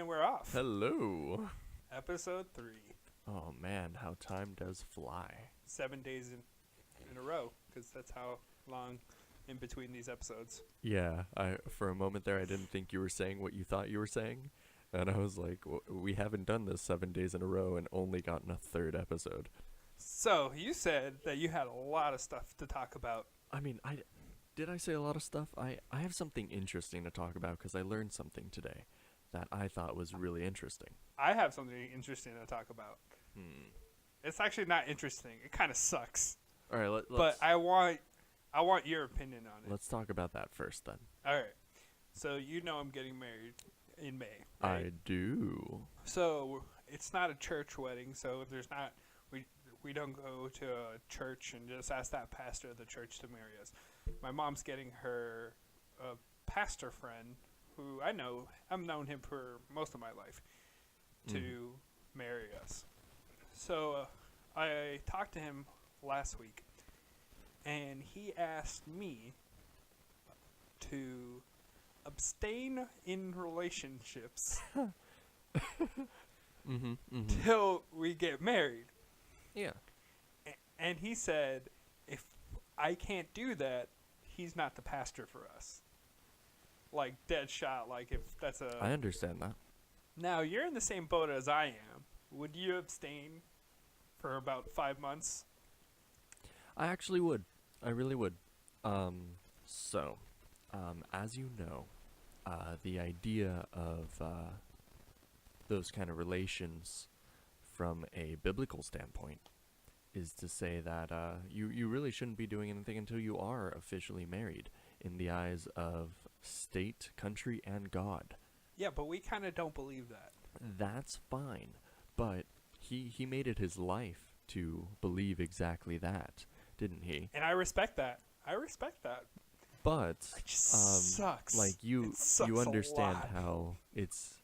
And we're off. Hello. Episode 3. Oh man, how time does fly. 7 days in a row, because that's how long in between these episodes. Yeah, for a moment there I didn't think you were saying what you thought you were saying. And I was like, we haven't done this 7 days in a row and only gotten a third episode. So, you said that you had a lot of stuff to talk about. I mean, did I say a lot of stuff? I have something interesting to talk about because I learned something today that I thought was really interesting. I have something interesting to talk about. It's actually not interesting. It kind of sucks. All right, let's. But I want your opinion on it. Let's talk about that first then. All right. So, you know I'm getting married in May, right? I do. So, it's not a church wedding, so there's not... We don't go to a church and just ask that pastor of the church to marry us. My mom's getting her pastor friend, who I've known him for most of my life, to marry us. So I talked to him last week, and he asked me to abstain in relationships till we get married. Yeah. And he said, if I can't do that, he's not the pastor for us. Like, dead shot, like, if that's a... I understand that. Now, you're in the same boat as I am. Would you abstain for about 5 months? I actually would. I really would. As you know, the idea of those kind of relations from a biblical standpoint is to say that you really shouldn't be doing anything until you are officially married in the eyes of state, country, and God. Yeah, but we kind of don't believe that. That's fine, but he made it his life to believe exactly that, didn't he? And I respect that. But It just sucks. like you sucks understand a lot. how it's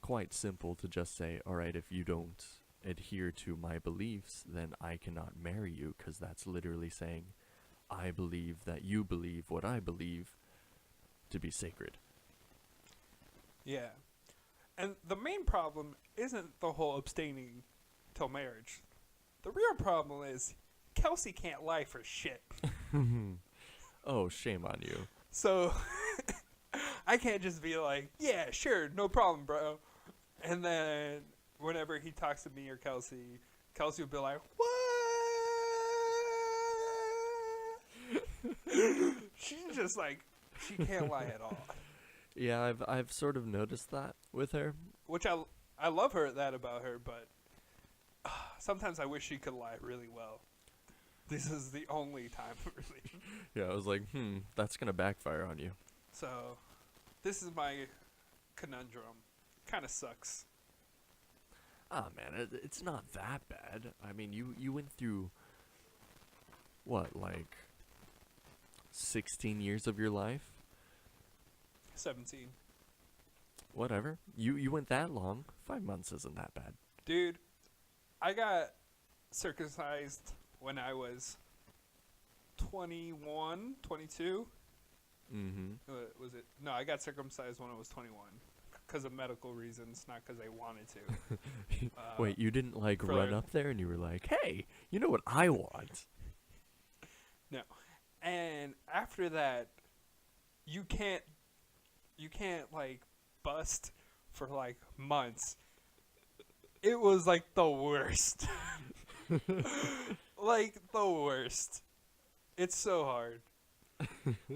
quite simple to just say, all right, if you don't adhere to my beliefs, then I cannot marry you, because that's literally saying I believe that you believe what I believe to be sacred. Yeah. And the main problem isn't the whole abstaining till marriage. The real problem is Kelsey can't lie for shit. Oh, shame on you. So I can't just be like, yeah, sure, no problem, bro. And then whenever he talks to me or Kelsey will be like, what? She's just like, she can't lie at all. Yeah, I've sort of noticed that with her. Which I love that about her, but sometimes I wish she could lie really well. This is the only time, really. Yeah, I was like, that's gonna backfire on you. So, this is my conundrum. Kind of sucks. Ah, man, it's not that bad. I mean, you went through, what, like 16 years of your life? 17. Whatever. You went that long. 5 months isn't that bad. Dude, I got circumcised when I was 21, 22. Was it? No, I got circumcised when I was 21. Because of medical reasons, not because I wanted to. Wait, you didn't run up there and you were like, hey, you know what I want? No. And after that, you can't bust for months. It was the worst. The worst. It's so hard.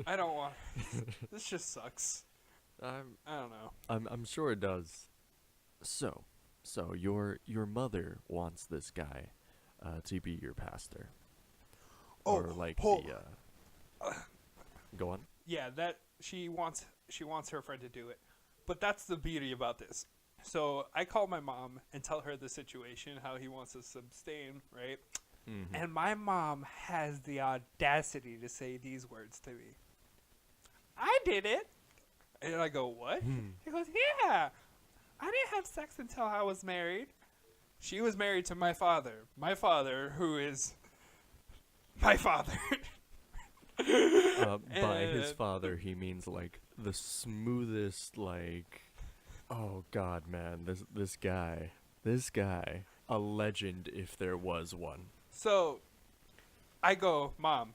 I don't want... This just sucks. I don't know. I'm sure it does. So your mother wants this guy to be your pastor. Go on. Yeah, that she wants her friend to do it. But that's the beauty about this. So I call my mom and tell her the situation, how he wants us to abstain, right? And my mom has the audacity to say these words to me. I did it. And I go, what? She goes, yeah. I didn't have sex until I was married. She was married to my father. My father, who is my father. By his father, he means the smoothest, Oh God, man, this guy, a legend if there was one. So I go, Mom,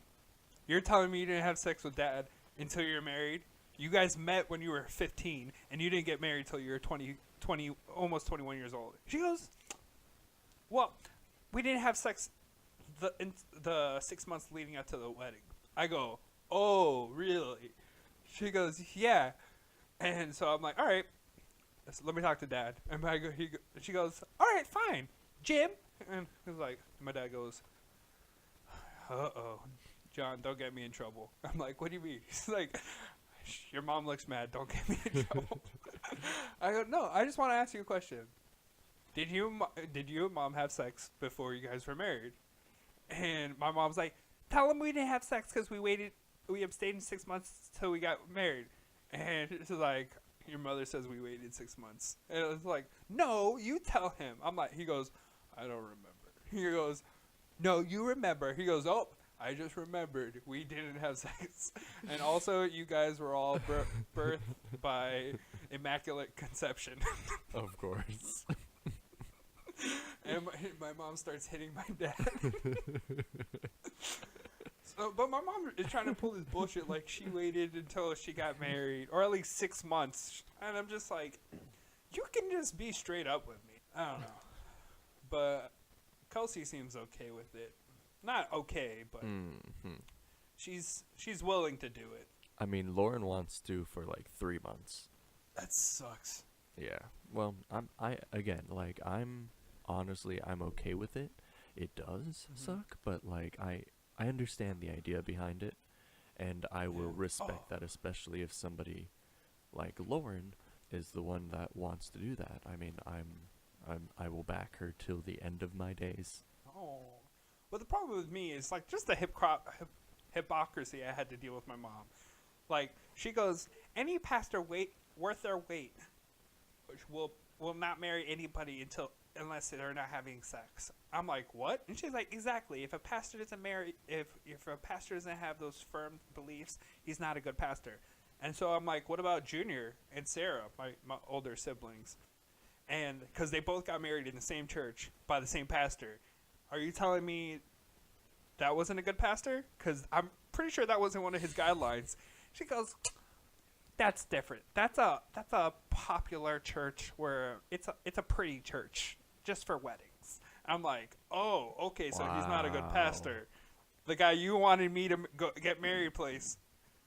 you're telling me you didn't have sex with Dad until you're married? You guys met when you were 15, and you didn't get married till you were 20, almost 21 years old. She goes, well, we didn't have sex the 6 months leading up to the wedding. I go, oh, really? She goes, yeah. And so I'm like, all right, let me talk to Dad. And she goes, all right, fine. Jim? And he's like, my dad goes, uh-oh, John, don't get me in trouble. I'm like, what do you mean? He's like, your mom looks mad. Don't get me in trouble. I go, no, I just want to ask you a question. Did you and Mom have sex before you guys were married? And my mom's like, tell him we didn't have sex because we abstained 6 months till we got married. And it's like, your mother says we waited 6 months. And it was like, no, you tell him. I'm like, he goes, I don't remember. He goes, no, you remember. He goes, oh, I just remembered we didn't have sex. And also, you guys were all birthed by immaculate conception. Of course. And my mom starts hitting my dad. But my mom is trying to pull this bullshit like she waited until she got married, or at least 6 months. And I'm just like, you can just be straight up with me. I don't know. But Kelsey seems okay with it. Not okay, but she's willing to do it. I mean, Lauren wants to for like 3 months. That sucks. Yeah. Well, I'm honestly okay with it. It does suck, but like I understand the idea behind it, and I will respect that, especially if somebody like Lauren is the one that wants to do that. I mean, I will back her till the end of my days. Oh. But the problem with me is like just the hypocrisy I had to deal with my mom. Like, she goes, any pastor worth their weight will not marry anybody unless they're not having sex. I'm like, what? And she's like, exactly. If a pastor doesn't have those firm beliefs, he's not a good pastor. And so I'm like, what about Junior and Sarah, my older siblings? And because they both got married in the same church by the same pastor. Are you telling me that wasn't a good pastor? Because I'm pretty sure that wasn't one of his guidelines. She goes, that's different. That's a popular church where it's a pretty church just for weddings. I'm like, oh, okay, so he's not a good pastor. The guy you wanted me to get married place,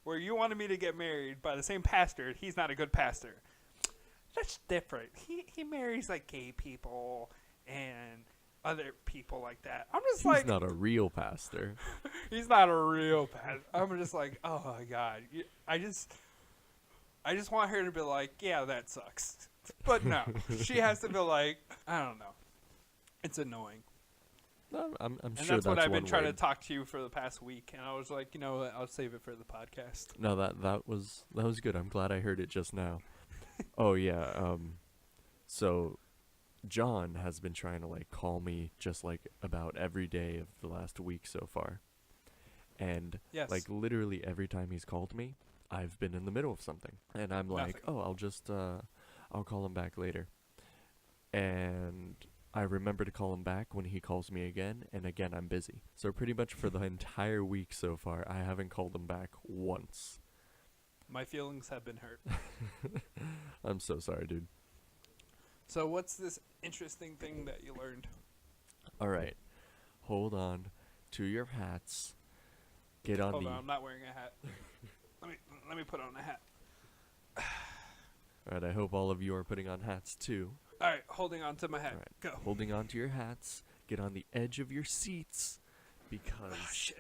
where you wanted me to get married by the same pastor, he's not a good pastor. That's different. He marries like gay people and other people like that. I'm just like, he's not a real pastor. He's not a real pastor. I'm just like, oh my God. I just want her to be like, yeah, that sucks. But no, she has to be like, I don't know. It's annoying. I'm and sure that's what I've been trying word. to talk to you for the past week, and I was like, you know what, I'll save it for the podcast. No, that was good. I'm glad I heard it just now. Oh yeah. So John has been trying to like call me just like about every day of the last week so far. And like literally every time he's called me, I've been in the middle of something. And I'm like, oh, I'll call him back later. And I remember to call him back when he calls me again, and again I'm busy. So pretty much for the entire week so far, I haven't called him back once. My feelings have been hurt. I'm so sorry, dude. So what's this interesting thing that you learned? All right. Hold on to your hats. Hold on, I'm not wearing a hat. Let me put on a hat. All right, I hope all of you are putting on hats too. All right, holding on to my hat. Right. Go. Holding on to your hats. Get on the edge of your seats because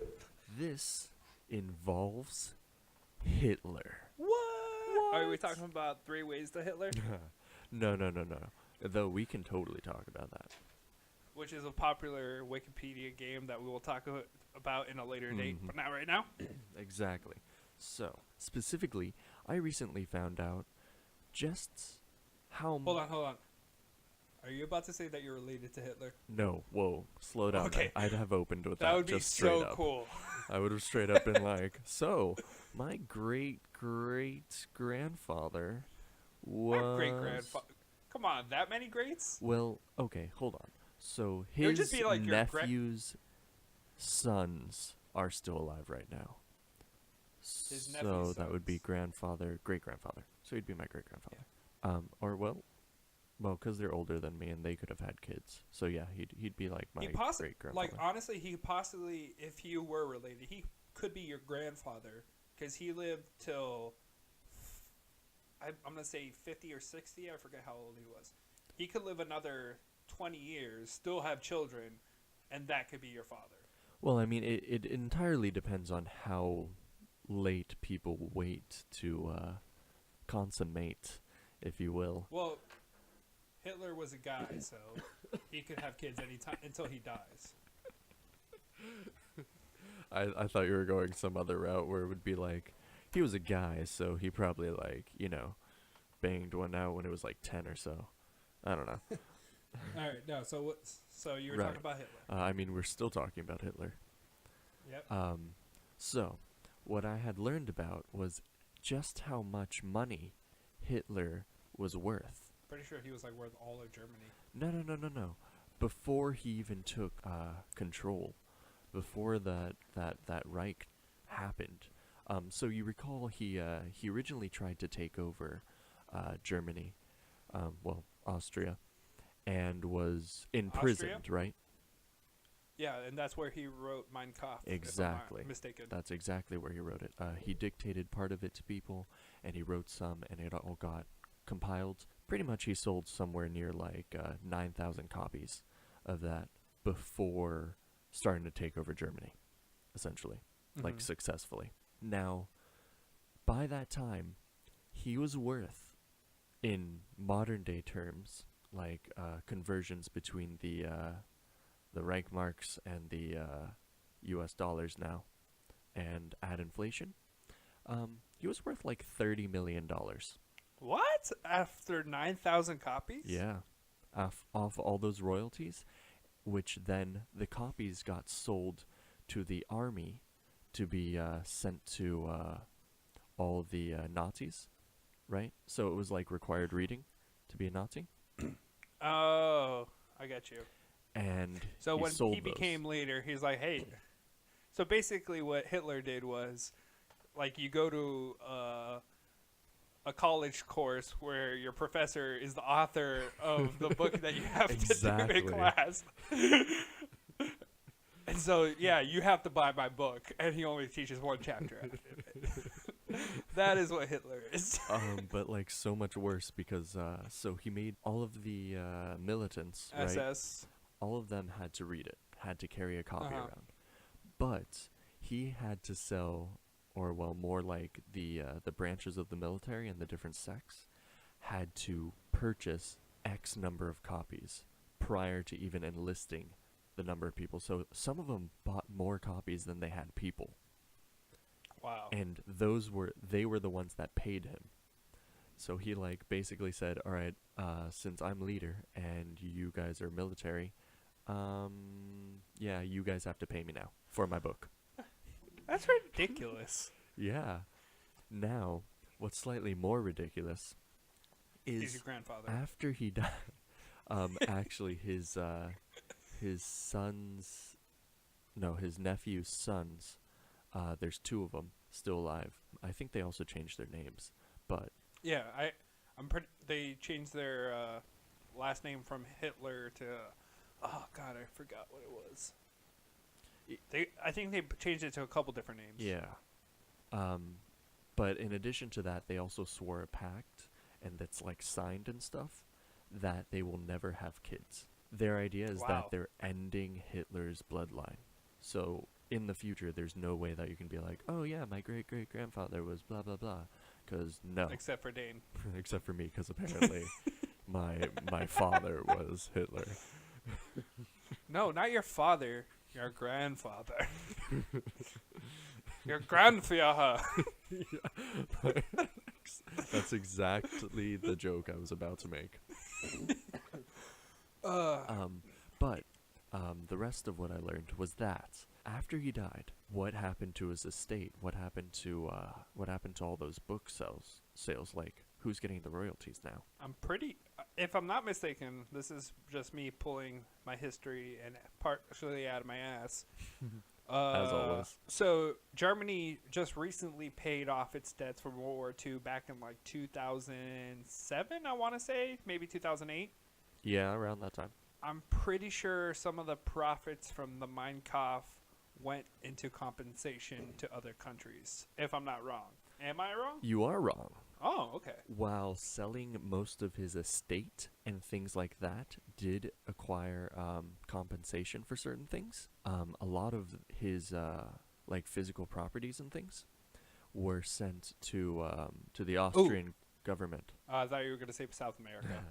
this involves Hitler. What? Are we talking about 3 ways to Hitler? No. Though we can totally talk about that. Which is a popular Wikipedia game that we will talk about in a later date, but not right now. Exactly. So, specifically, I recently found out just how... Hold on. Are you about to say that you're related to Hitler? No. Whoa. Slow down. Okay. I'd have opened with that. That would be just straight so up. cool. I would have straight up been like, so, my great-great-grandfather great was... grandfather. Come on, that many greats? Well, okay, hold on. So It would just his be like your nephew's sons are still alive right now. His So nephew's that would be sons. grandfather, great-grandfather. So he'd be my great-grandfather. Or well, because they're older than me and they could have had kids. So yeah, he'd be like my great-grandfather. Like honestly, he possibly, if you were related, he could be your grandfather because he lived till I'm gonna say 50 or 60. I forget how old he was. He could live another 20 years, still have children, and that could be your father. Well, I mean, it entirely depends on how late people wait to consummate, if you will. Well, Hitler was a guy, so he could have kids anytime until he dies. I thought you were going some other route where it would be like, he was a guy, so he probably like, banged one out when it was like 10 or so. I don't know. All right, no. So you were Right. talking about Hitler. I mean, we're still talking about Hitler. Yep. So, what I had learned about was just how much money Hitler was worth. Pretty sure he was like worth all of Germany. No. Before he even took control, before that Reich happened. So you recall he originally tried to take over Germany, Austria, and was imprisoned, Austria? right? Yeah, and that's where he wrote Mein Kampf. Exactly. If I'm not mistaken. That's exactly where he wrote it. He dictated part of it to people, and he wrote some, and it all got compiled. Pretty much he sold somewhere near like 9,000 copies of that before starting to take over Germany, essentially, like successfully. Now, by that time, he was worth, in modern day terms, like conversions between the Reichmarks and the U.S. dollars now, and add inflation, he was worth like $30 million. What? After 9,000 copies? Yeah, off all those royalties, which then the copies got sold to the army to be sent to all the Nazis, right? So it was like required reading to be a Nazi. Oh, I got you. And So he when sold he those. became leader, he's like, hey. So basically what Hitler did was, like, you go to a college course where your professor is the author of the book that you have Exactly. to do in class. And so, yeah, you have to buy my book, and he only teaches one chapter out of it. That is what Hitler is. But like so much worse because so he made all of the militants, right? SS. All of them had to read it, had to carry a copy Uh-huh. around. But he had to sell, or well, more like the branches of the military and the different sects had to purchase X number of copies prior to even enlisting the number of people. So some of them bought more copies than they had people. Wow. And they were the ones that paid him. So he like basically said, all right, since I'm leader and you guys are military, yeah, you guys have to pay me now for my book. That's ridiculous. Yeah. Now, what's slightly more ridiculous He's is your grandfather. after he died, actually his sons, no, his nephew's sons, there's two of them still alive. I think they also changed their names, but Yeah, I'm pretty. They changed their last name from Hitler to. Oh God, I forgot what it was. I think they changed it to a couple different names. yeah. But in addition to that, they also swore a pact, and that's like signed and stuff, that they will never have kids. Their idea is Wow. that they're ending Hitler's bloodline. So in the future, there's no way that you can be like, oh yeah, my great-great-grandfather was blah, blah, blah. Because no. Except for Dane. Except for me, because apparently my father was Hitler. No, not your father. Your grandfather. Your grandfather. That's exactly the joke I was about to make. But the rest of what I learned was that after he died, what happened to his estate? What happened to all those book sales? Like, who's getting the royalties now? If I'm not mistaken, this is just me pulling my history and partially out of my ass. As always. So Germany just recently paid off its debts from World War II back in like 2007, I want to say, maybe 2008. Yeah, around that time. I'm pretty sure some of the profits from the Mein Kampf went into compensation to other countries, if I'm not wrong. Am I wrong? You are wrong. Oh, okay. While selling most of his estate and things like that did acquire compensation for certain things, a lot of his like physical properties and things were sent to the Austrian government. I thought you were going to say South America.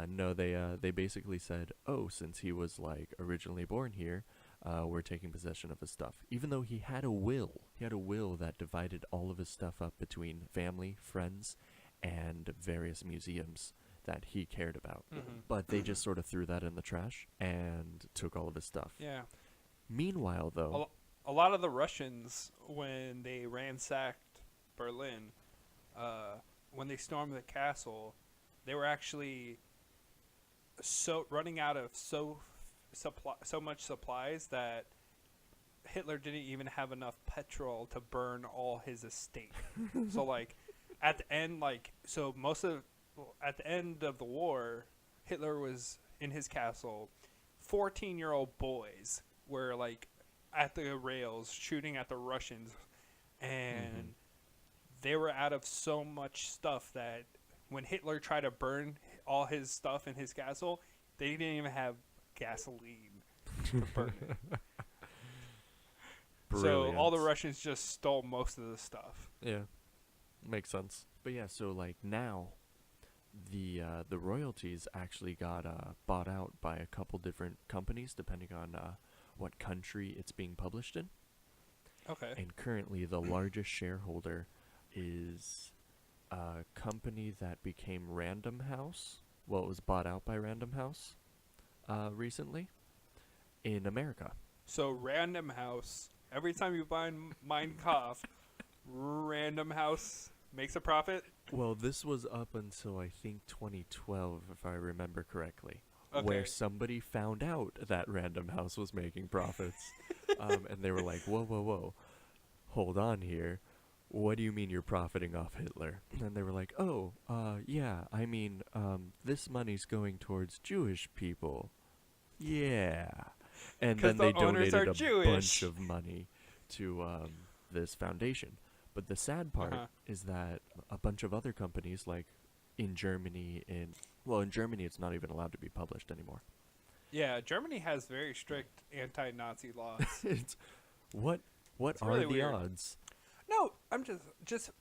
No, they basically said, oh, since he was like originally born here, we're taking possession of his stuff. Even though he had a will. He had a will that divided all of his stuff up between family, friends, and various museums that he cared about. Mm-hmm. But they just sort of threw that in the trash and took all of his stuff. Yeah. Meanwhile, though... A lot of the Russians, when they ransacked Berlin, when they stormed the castle, they were actually running out of so much supplies that Hitler didn't even have enough petrol to burn all his estate. So like at the end, at the end of the war, Hitler was in his castle. 14-year-old boys were like at the rails shooting at the Russians, and they were out of so much stuff that when Hitler tried to burn all his stuff in his castle, they didn't even have gasoline to burn it. So all the Russians just stole most of the stuff. Yeah, makes sense. But yeah, so like now, the royalties actually got bought out by a couple different companies depending on what country it's being published in. Okay. And currently, the largest shareholder is a company that became Random House. Well, it was bought out by Random House recently in America. So Random House, every time you buy Mein Kampf, Random House makes a profit? Well, this was up until I think 2012, if I remember correctly, okay. Where somebody found out that Random House was making profits. And they were like, whoa, hold on here. What do you mean you're profiting off Hitler? And they were like, yeah, I mean, this money's going towards Jewish people. Yeah. And then they donated a bunch of money to this foundation. But the sad part is that a bunch of other companies, like in Germany, in Germany it's not even allowed to be published anymore. Yeah, Germany has very strict anti-Nazi laws. What are really the weird. odds? No, I'm just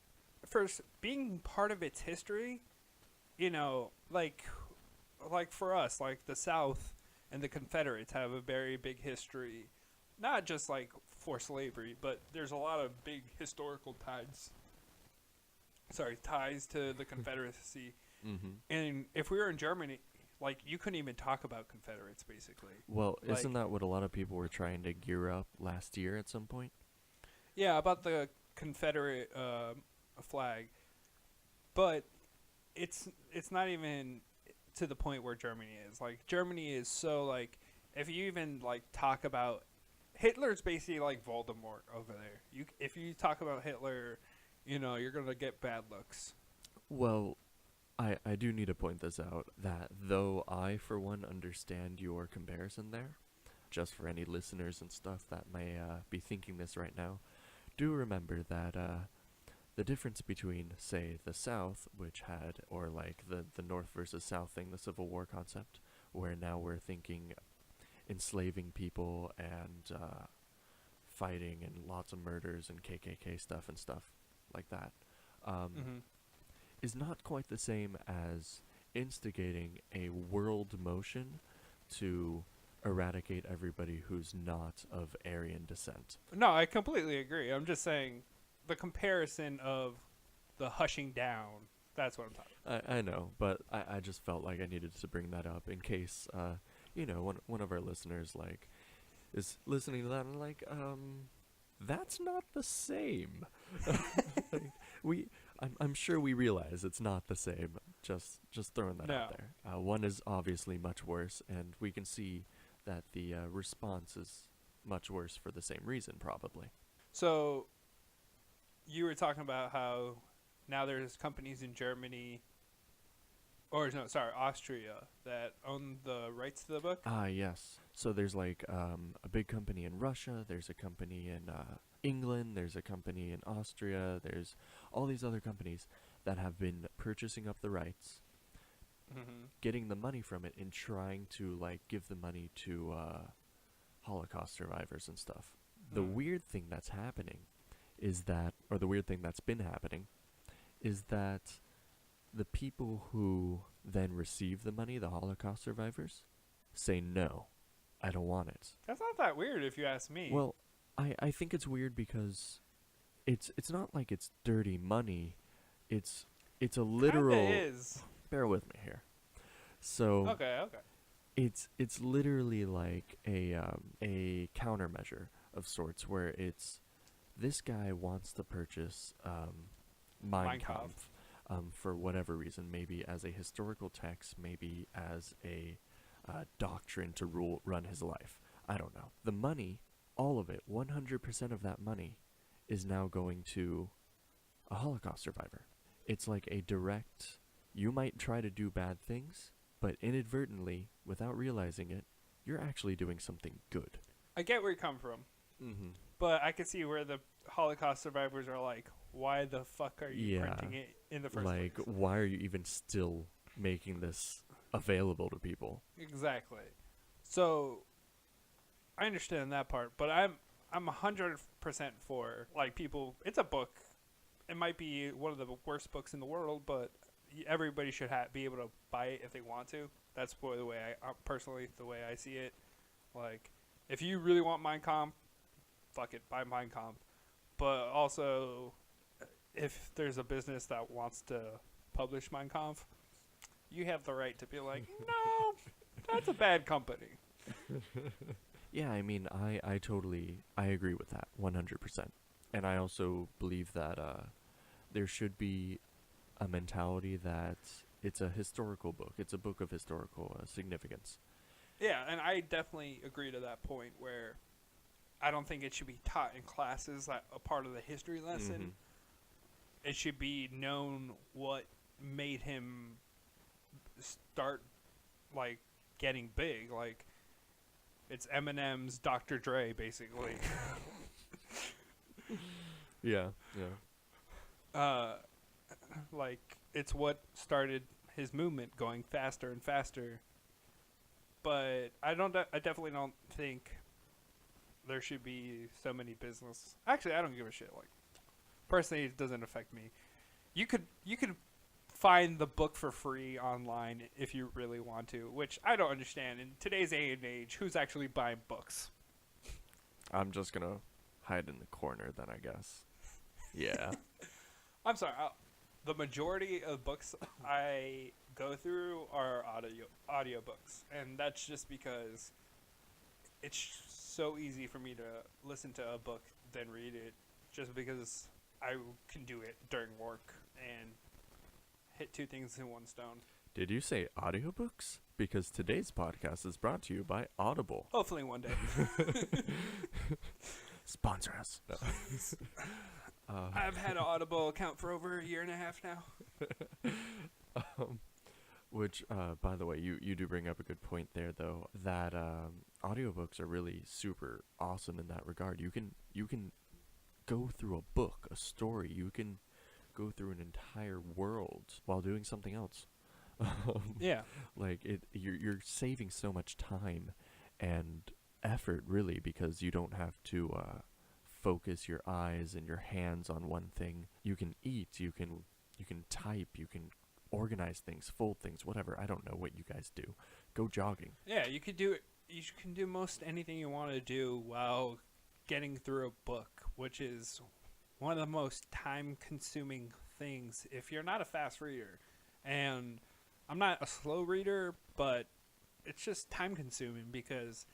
for being part of its history, you know, like for us, like the South and the Confederates have a very big history, not just like for slavery, but there's a lot of big historical ties to the Confederacy. Mm-hmm. And if we were in Germany, like, you couldn't even talk about Confederates, basically. Well, isn't that what a lot of people were trying to gear up last year at some point? Yeah, about the Confederate flag. But it's not even to the point where Germany is. Like, Germany is so, like, if you even, like, talk about... Hitler's basically like Voldemort over there. If you talk about Hitler, you know, you're going to get bad looks. Well, I do need to point this out, that though I, for one, understand your comparison there, just for any listeners and stuff that may be thinking this right now, do remember that the difference between, say, the South, which had, or like the North versus South thing, the Civil War concept, where now we're thinking enslaving people and fighting and lots of murders and KKK stuff and stuff like that, is not quite the same as instigating a world motion to eradicate everybody who's not of Aryan descent. No, I completely agree. I'm just saying the comparison of the hushing down, that's what I'm talking about. I know, but I just felt like I needed to bring that up in case, you know, one of our listeners, like, is listening to that and like, that's not the same. Like, I'm sure we realize it's not the same. Just throwing that No. out there. One is obviously much worse, and we can see that the response is much worse for the same reason, probably. So, you were talking about how now there's companies in Germany, or no, sorry, Austria, that own the rights to the book. Ah, yes. So there's like a big company in Russia, there's a company in England, there's a company in Austria, there's all these other companies that have been purchasing up the rights, Mm-hmm. getting the money from it, and trying to like give the money to Holocaust survivors and stuff. The weird thing that's happening is that, or the weird thing that's been happening, is that the people who then receive the money, the Holocaust survivors, say no, I don't want it. That's not that weird if you ask me. Well, I think it's weird because it's not like it's dirty money. It's a literal. Kinda is. Bear with me here. So Okay. it's literally like a countermeasure of sorts where it's this guy wants to purchase Mein Mein Kampf. Kampf for whatever reason, maybe as a historical text, maybe as a doctrine to run his life. I don't know. The money, all of it, 100% of that money is now going to a Holocaust survivor. It's like a direct, you might try to do bad things, but inadvertently, without realizing it, you're actually doing something good. I get where you come from, Mm-hmm. but I can see where the Holocaust survivors are like, why the fuck are you Yeah. printing it in the first Like, place? why are you even still making this available to people? Exactly. So, I understand that part, but I'm 100% for like people. It's a book. It might be one of the worst books in the world, but everybody should be able to buy it if they want to. That's the way personally the way I see it. Like, if you really want Mein Kampf, fuck it, buy Mein Kampf. But also, if there's a business that wants to publish Mein Kampf, you have the right to be like, no, that's a bad company. Yeah, I mean, I agree with that 100%. And I also believe that there should be a mentality that it's a historical book. It's a book of historical significance. Yeah, and I definitely agree to that point where I don't think it should be taught in classes like a part of the history lesson. Mhm. It should be known what made him start like getting big. Like it's Eminem's Dr. Dre basically. Yeah. Like it's what started his movement going faster and faster. But I definitely don't think there should be so many business. Actually, I don't give a shit. Like personally, it doesn't affect me. You could find the book for free online if you really want to, which I don't understand in today's age and age. Who's actually buying books? I'm just going to hide in the corner then, I guess. Yeah. I'm sorry. The majority of books I go through are audiobooks, and that's just because it's so easy for me to listen to a book than read it, just because I can do it during work and hit two things in one stone. Did you say audiobooks? Because today's podcast is brought to you by Audible. Hopefully one day. Sponsor us. I've had an Audible account for over a year and a half now. Which, by the way, you do bring up a good point there, though, that audiobooks are really super awesome in that regard. You can go through a book, a story. You can go through an entire world while doing something else. Yeah. Like you're saving so much time and effort, really, because you don't have to focus your eyes and your hands on one thing. You can eat. You can type. You can organize things, fold things, whatever. I don't know what you guys do. Go jogging. Yeah, you could do it. You can do most anything you want to do while getting through a book, which is one of the most time-consuming things if you're not a fast reader. And I'm not a slow reader, but it's just time-consuming because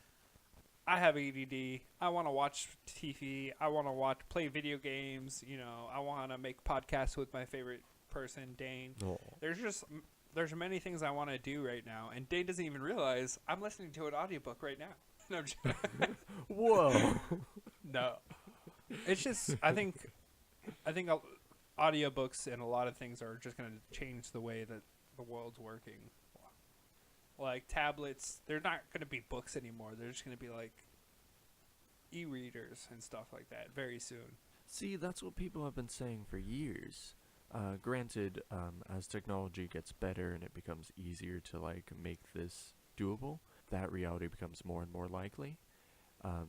I have ADD. I want to watch TV. I want to play video games. You know, I want to make podcasts with my favorite person, Dane. Oh. There's many things I want to do right now, and Dane doesn't even realize I'm listening to an audiobook right now. No, I'm just Whoa. no. It's just I think audiobooks and a lot of things are just going to change the way that the world's working. Like tablets, they're not going to be books anymore. They're just going to be like e-readers and stuff like that very soon. See, that's what people have been saying for years. Granted, as technology gets better and it becomes easier to like make this doable, that reality becomes more and more likely.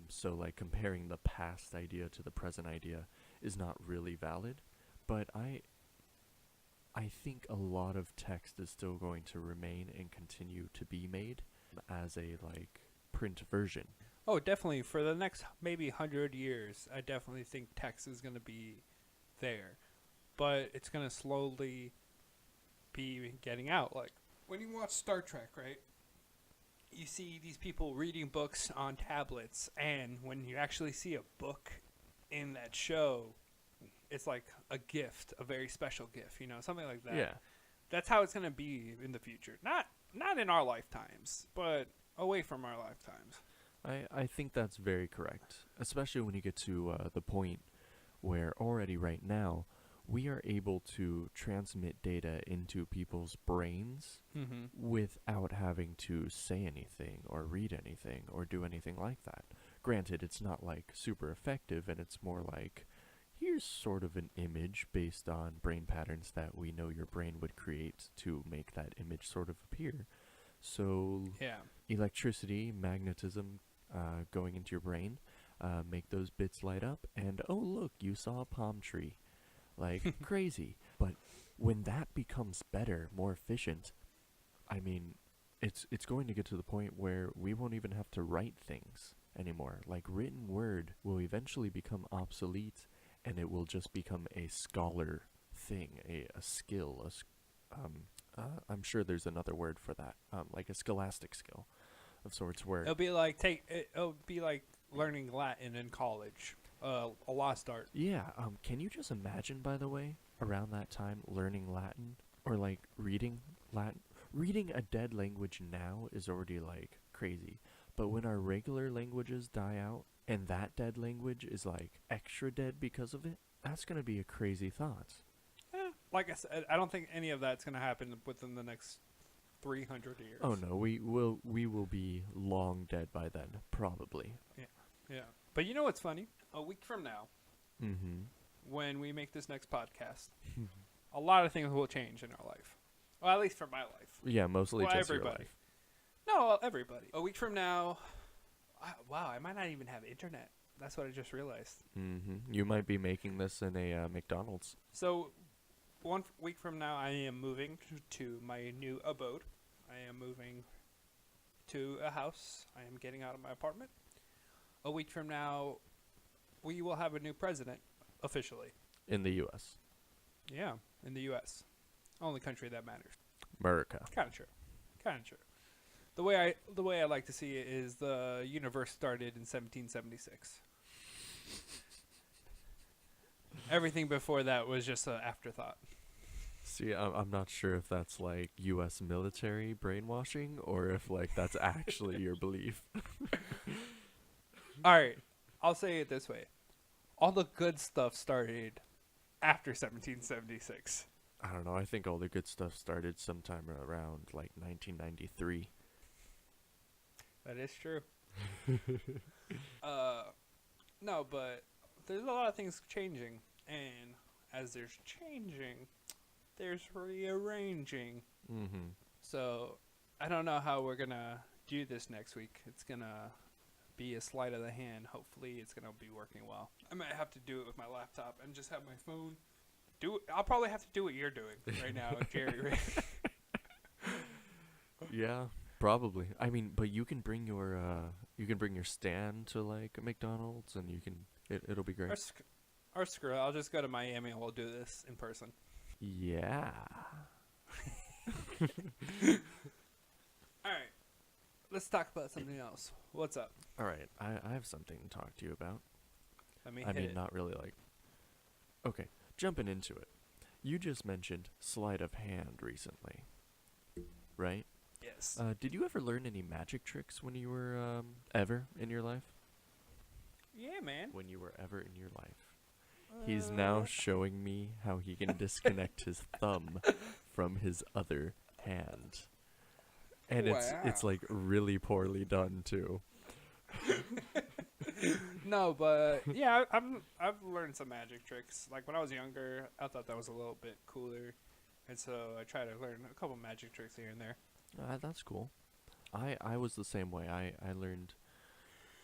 So like comparing the past idea to the present idea is not really valid. But I think a lot of text is still going to remain and continue to be made as a like print version. Oh, definitely. For the next maybe 100 years, I definitely think text is going to be there. But it's going to slowly be getting out. Like, when you watch Star Trek, right? You see these people reading books on tablets. And when you actually see a book in that show, it's like a gift, a very special gift, you know, something like that. Yeah. That's how it's going to be in the future. Not in our lifetimes, but away from our lifetimes. I think that's very correct, especially when you get to the point where already right now we are able to transmit data into people's brains without having to say anything or read anything or do anything like that. Granted, it's not like super effective, and it's more like, here's sort of an image based on brain patterns that we know your brain would create to make that image sort of appear. So Yeah. electricity, magnetism going into your brain, make those bits light up, and oh look, you saw a palm tree. Like crazy. But when that becomes better, more efficient, I mean, it's going to get to the point where we won't even have to write things anymore. Like written word will eventually become obsolete, and it will just become a scholar thing, a skill. I'm sure there's another word for that, like a scholastic skill of sorts. Where It'll be like learning Latin in college. A lost art. yeah, can you just imagine, by the way, around that time, learning Latin or like reading Latin? Reading a dead language now is already like crazy, but when our regular languages die out and that dead language is like extra dead because of it, that's gonna be a crazy thought. Like I said, I don't think any of that's going to happen within the next 300 years. Oh no, we will be long dead by then, probably. Yeah. But you know what's funny? A week from now, Mm-hmm. when we make this next podcast, a lot of things will change in our life. Well, at least for my life. Yeah, mostly Well, just your everybody. life. No, everybody. A week from now, wow, I might not even have internet. That's what I just realized. Mm-hmm. You might be making this in a McDonald's. So, 1 week from now, I am moving to my new abode. I am moving to a house. I am getting out of my apartment. A week from now, we will have a new president, officially. In the U.S. Yeah, in the U.S. Only country that matters. America. Kind of true. Kind of true. The way I like to see it is the universe started in 1776. Everything before that was just an afterthought. See, I'm not sure if that's like U.S. military brainwashing or if like that's actually your belief. All right, I'll say it this way. All the good stuff started after 1776. I don't know. I think all the good stuff started sometime around like 1993. That is true. No, but there's a lot of things changing, and as there's changing, there's rearranging. Mm-hmm. So I don't know how we're gonna do this next week. It's gonna be a sleight of the hand. Hopefully, it's gonna be working well. I might have to do it with my laptop and just have my phone do it. I'll probably have to do what you're doing right now, Jerry. Yeah, probably. I mean, but you can bring your stand to like a McDonald's, and it'll be great. Or screw it. I'll just go to Miami and we'll do this in person. Yeah. All right. let's talk about something else. What's up? All right, I have something to talk to you about. Let me I hit mean, it. not really like. Okay, jumping into it. You just mentioned sleight of hand recently, right? Yes. Did you ever learn any magic tricks when you were ever in your life? Yeah, man. When you were ever in your life? He's now showing me how he can disconnect his thumb from his other hand. And it's Wow. like really poorly done too. No, but yeah, I've learned some magic tricks. Like when I was younger, I thought that was a little bit cooler, and so I try to learn a couple magic tricks here and there. That's cool. I was the same way. I learned,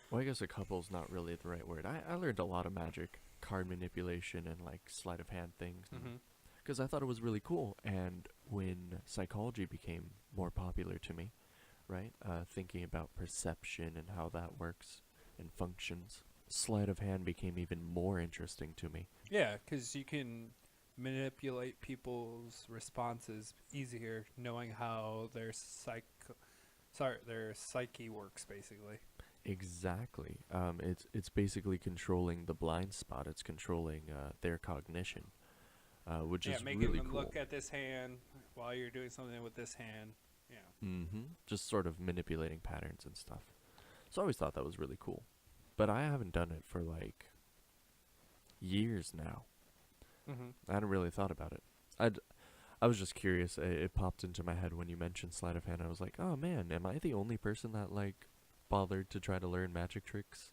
well, I guess a couple's not really the right word. I learned a lot of magic, card manipulation, and like sleight of hand things. Mm-hmm. Because I thought it was really cool. And when psychology became more popular to me, right, thinking about perception and how that works and functions, sleight of hand became even more interesting to me. Yeah, because you can manipulate people's responses easier, knowing how their psyche works, basically. Exactly. It's basically controlling the blind spot. It's controlling their cognition, which is making really them cool. look at this hand while you're doing something with this hand. Yeah. Mm-hmm. Just sort of manipulating patterns and stuff. So I always thought that was really cool. But I haven't done it for like years now. Mm-hmm. I hadn't really thought about it. I was just curious. It popped into my head when you mentioned sleight of hand. I was like, oh man, am I the only person that like bothered to try to learn magic tricks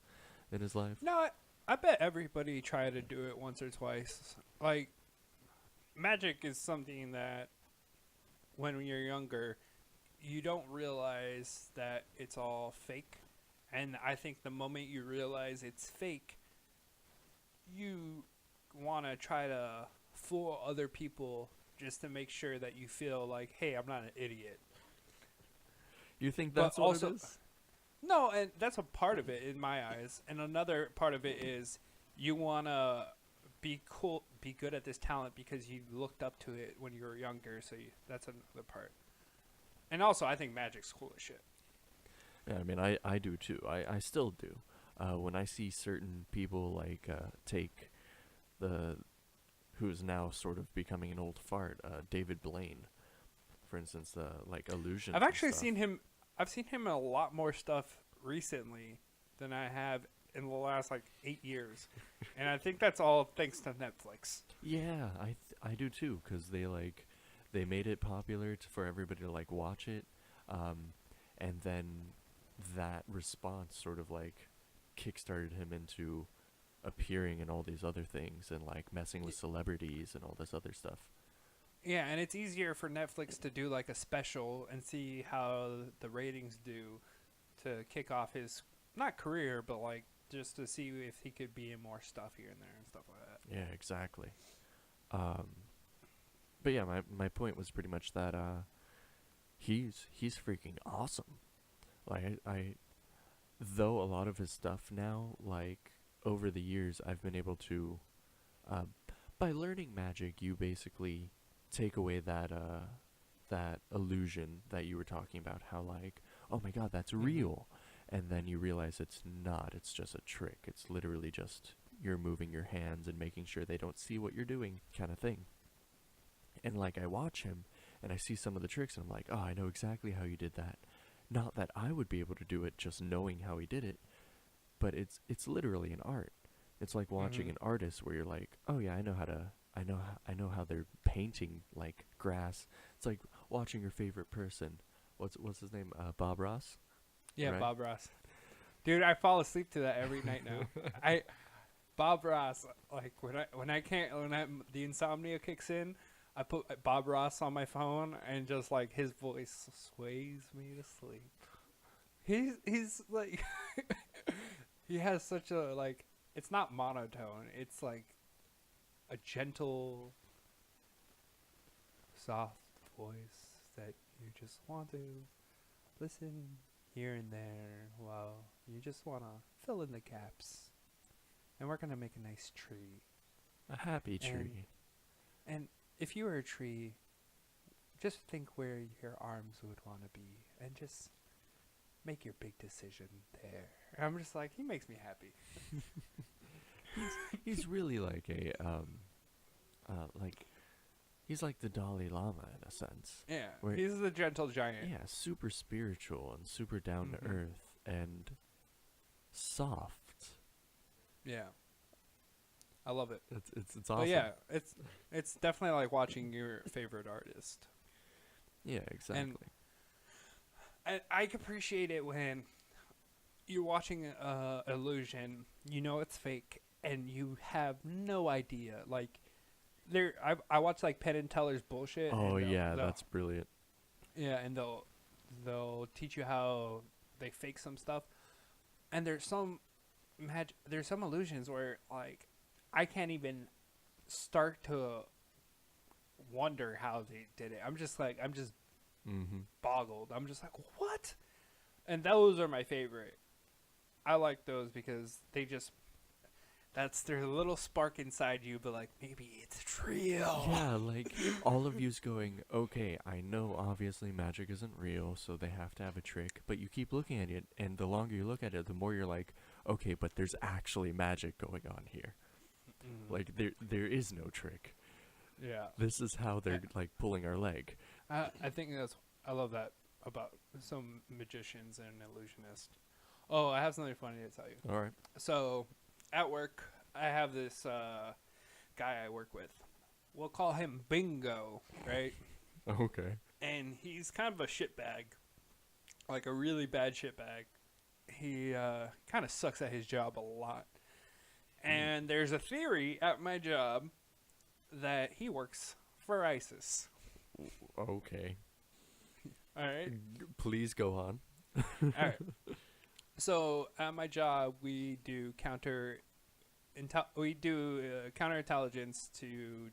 in his life? No, I bet everybody tried to do it once or twice. Like, magic is something that when you're younger, you don't realize that it's all fake. And I think the moment you realize it's fake, you want to try to fool other people just to make sure that you feel like, hey, I'm not an idiot. You think But that's what also, it is? no, and that's a part of it in my eyes. And another part of it is you want to be cool, be good at this talent because you looked up to it when you were younger. So that's another part. And also, I think magic's cool as shit. Yeah, I mean, I do too. I still do. When I see certain people like take the who's now sort of becoming an old fart, David Blaine, for instance, like illusions. I've actually and stuff. seen him. I've seen him in a lot more stuff recently than I have in the last like 8 years, and I think that's all thanks to Netflix. Yeah, I do too, because they made it popular for everybody to like watch it, and then that response sort of like kickstarted him into appearing in all these other things and like messing with celebrities and all this other stuff. Yeah, and it's easier for Netflix to do like a special and see how the ratings do to kick off his not career, but like just to see if he could be in more stuff here and there and stuff like that. Yeah, exactly. But yeah, my point was pretty much that he's freaking awesome. Like I though a lot of his stuff now, like over the years, I've been able to, by learning magic, you basically take away that illusion that you were talking about. How like, oh my God, that's real, and then you realize it's not. It's just a trick. It's literally just you're moving your hands and making sure they don't see what you're doing, kind of thing. And like I watch him and I see some of the tricks, and I'm like, oh, I know exactly how you did that. Not that I would be able to do it just knowing how he did it, but it's literally an art. It's like watching an artist where you're like, oh yeah, I know how they're painting like grass. It's like watching your favorite person. What's his name? Bob Ross. Yeah, Right? Bob Ross. Dude, I fall asleep to that every night now. Bob Ross, like when the insomnia kicks in, I put Bob Ross on my phone and just like his voice sways me to sleep. He's like he has such a like it's not monotone. It's like a gentle soft voice that you just want to listen here and there while you just want to fill in the gaps. And we're going to make a nice tree. A happy tree. And if you were a tree, just think where your arms would want to be and just make your big decision there. And I'm just like, he makes me happy. He's really like a like he's like the Dalai Lama in a sense. Yeah, Where- he's the gentle giant. Yeah, super spiritual and super down to earth and soft. Yeah, I love it. It's awesome. But yeah, it's definitely like watching your favorite artist. Yeah, exactly. And I appreciate it when you're watching illusion, you know it's fake, and you have no idea. Like, I watch like Penn and Teller's bullshit. Oh and yeah, that's brilliant. Yeah, and they'll teach you how they fake some stuff, and there's some illusions where like I can't even start to wonder how they did it. I'm just boggled. I'm just like, what? And those are my favorite. I like those because that's their little spark inside you, but like, maybe it's real. Yeah, like all of you's going, okay, I know obviously magic isn't real, so they have to have a trick, but you keep looking at it, and the longer you look at it, the more you're like, okay, but there's actually magic going on here. Like, there is no trick. Yeah. This is how they're, like, pulling our leg. I think I love that about some magicians and illusionists. Oh, I have something funny to tell you. All right. So, at work, I have this guy I work with. We'll call him Bingo, right? Okay. And he's kind of a shitbag. Like a really bad shitbag. He kind of sucks at his job a lot. And there's a theory at my job that he works for ISIS. Okay. All right. Please go on. All right. So at my job, we do counterintelligence to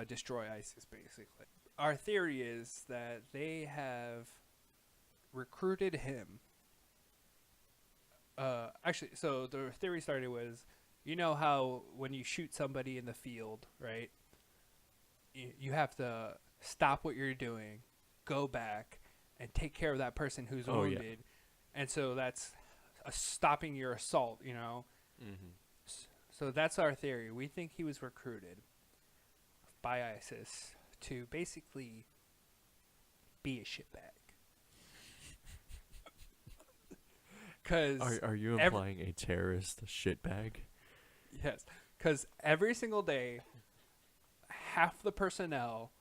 destroy ISIS, basically. Our theory is that they have recruited him. Actually, so the theory started was, you know how when you shoot somebody in the field, right? You have to stop what you're doing, go back, and take care of that person who's wounded. Yeah. And so that's stopping your assault, you know? Mm-hmm. So that's our theory. We think he was recruited by ISIS to basically be a shitbag. Are you implying a terrorist shitbag? Yes, because every single day, half the personnel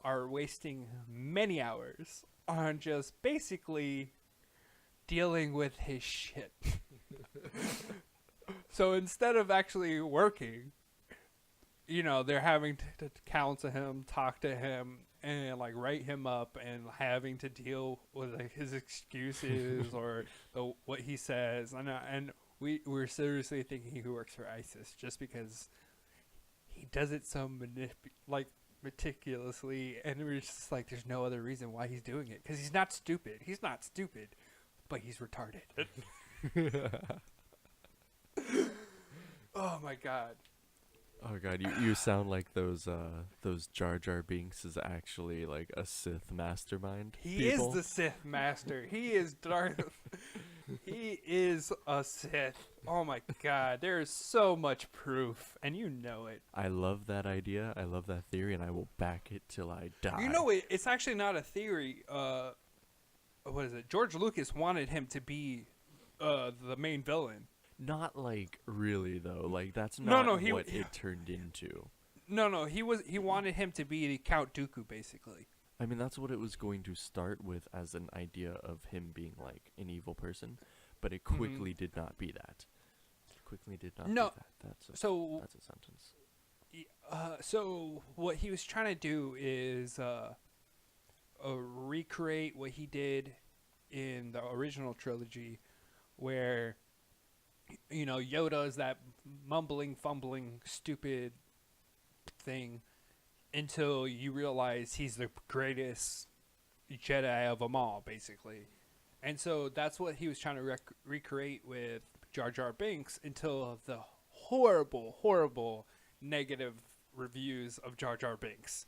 are wasting many hours on just basically dealing with his shit. So instead of actually working, you know, they're having to counsel him, talk to him, and like write him up, and having to deal with like, his excuses or what he says. And we're seriously thinking he works for ISIS just because he does it so meticulously, and we're just like, there's no other reason why he's doing it, because he's not stupid. He's not stupid, but he's retarded. Oh my god. Oh god, you sound like those Jar Jar Binks is actually like a Sith mastermind. He is the Sith master. He is Darth. He is a Sith. Oh my god, there is so much proof, and you know it. I love that idea. I love that theory, and I will back it till I die. You know, it's actually not a theory. What is it? George Lucas wanted him to be the main villain. Not like really though. Like that's not what it turned into. No, he wanted him to be Count Dooku, basically. I mean, that's what it was going to start with as an idea of him being like an evil person, but it quickly did not be that. It quickly did not be that. That's a sentence. So what he was trying to do is recreate what he did in the original trilogy, where, you know, Yoda is that mumbling, fumbling, stupid thing until you realize he's the greatest Jedi of them all, basically. And so that's what he was trying to recreate with Jar Jar Binks until the horrible, horrible negative reviews of Jar Jar Binks.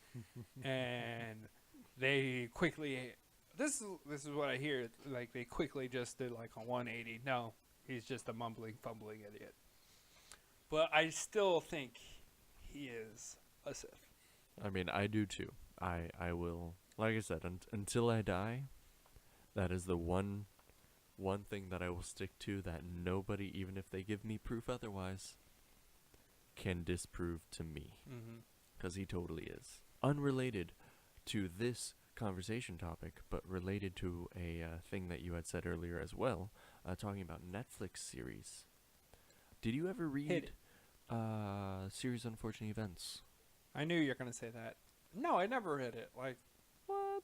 And they quickly this is what I hear. Like they quickly just did like a 180. No, he's just a mumbling, fumbling idiot. But I still think he is a Sith. I mean, I do too. I will, like I said, until I die, that is the one thing that I will stick to, that nobody, even if they give me proof otherwise, can disprove to me. Because he totally is. Unrelated to this conversation topic, but related to a thing that you had said earlier as well, talking about Netflix series. Did you ever read series Unfortunate Events? I knew you were gonna say that. No, I never read it. Like, what?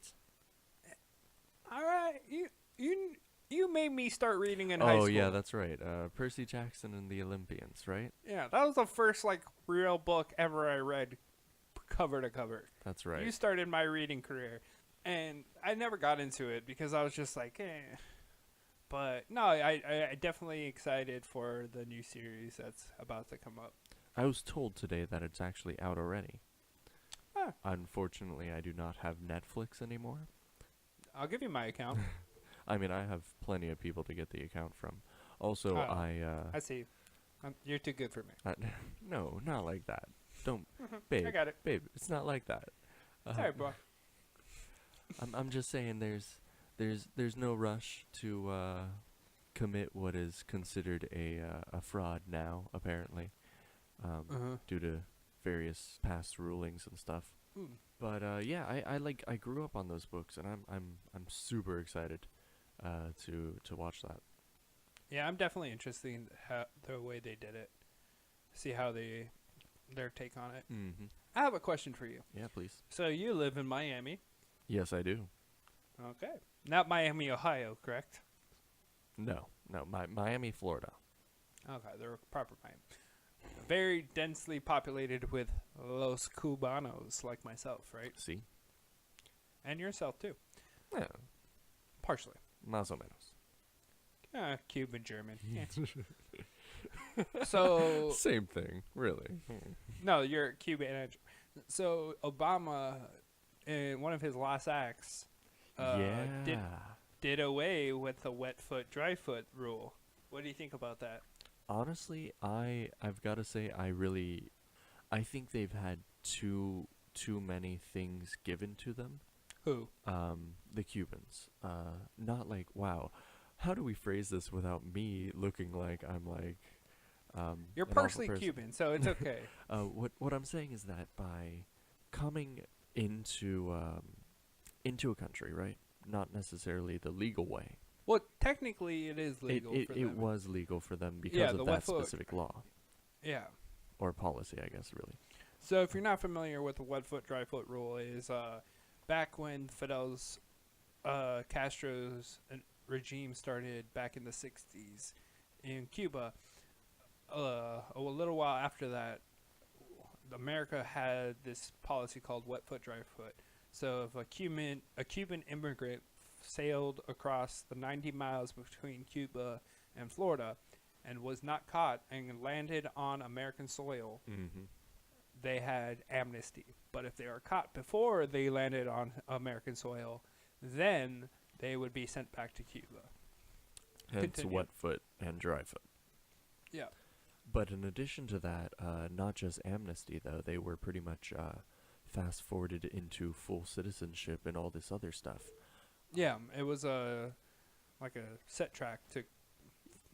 All right, you made me start reading in high school. Oh yeah, that's right. Percy Jackson and the Olympians, right? Yeah, that was the first like real book ever I read, cover to cover. That's right. You started my reading career, and I never got into it because I was just like, eh. But no, I definitely excited for the new series that's about to come up. I was told today that it's actually out already. Huh. Unfortunately, I do not have Netflix anymore. I'll give you my account. I mean, I have plenty of people to get the account from. Also, I see. You're too good for me. No, not like that. Don't, babe. I got it. Babe, it's not like that. Sorry, bro. I'm just saying there's no rush to commit what is considered a fraud now, apparently, due to various past rulings and stuff. But yeah, I grew up on those books, and I'm super excited to watch that. Yeah, I'm definitely interested in the way they did it. See how their take on it. Mm-hmm. I have a question for you. Yeah, please. So you live in Miami. Yes, I do. Okay. Not Miami, Ohio, correct? No, Miami, Florida. Okay, they're proper Miami. Very densely populated with Los Cubanos like myself, right? See? And yourself, too. Yeah. Partially. Más o menos. Cuban, German. So... Same thing, really. No, you're Cuban. So Obama, in one of his last acts, did away with the wet foot, dry foot rule. What do you think about that? Honestly, I've got to say I think they've had too many things given to them. Who? The Cubans. Not like, wow, how do we phrase this without me looking like I'm like You're partially Cuban, so it's okay. What I'm saying is that by coming into a country, right? Not necessarily the legal way. Well, technically, it is legal for them. It was legal for them because of that specific law. Yeah. Or policy, I guess, really. So if you're not familiar with the wet foot, dry foot rule, is back when Castro's regime started back in the 60s in Cuba, a little while after that, America had this policy called wet foot, dry foot. So if a Cuban immigrant sailed across the 90 miles between Cuba and Florida and was not caught and landed on American soil, they had amnesty. But if they were caught before they landed on American soil, then they would be sent back to Cuba. Hence wet foot and dry foot. Yeah. But in addition to that, not just amnesty, though, they were pretty much fast-forwarded into full citizenship and all this other stuff. Yeah, it was like a set track to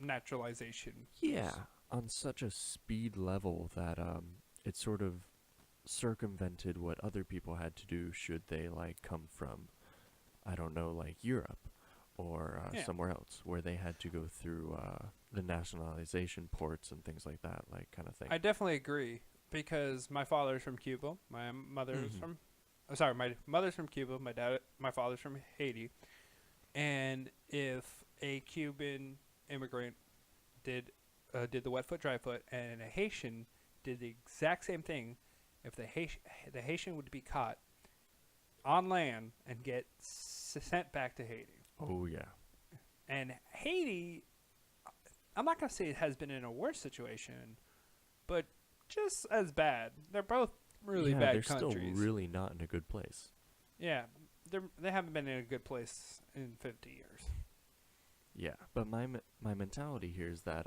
naturalization. Yeah, on such a speed level that it sort of circumvented what other people had to do should they like come from, I don't know, like Europe or somewhere else where they had to go through the nationalization ports and things like that, like kind of thing. I definitely agree because my father's from Cuba, my mother's from. My mother's from Cuba. My father's from Haiti, and if a Cuban immigrant did the wet foot, dry foot, and a Haitian did the exact same thing, if the Haitian would be caught on land and get sent back to Haiti. Oh yeah. And Haiti, I'm not gonna say it has been in a worse situation, but just as bad. They're both really bad they're countries. Still really not in a good place. Yeah. they haven't been in a good place in 50 years. Yeah, but my mentality here is that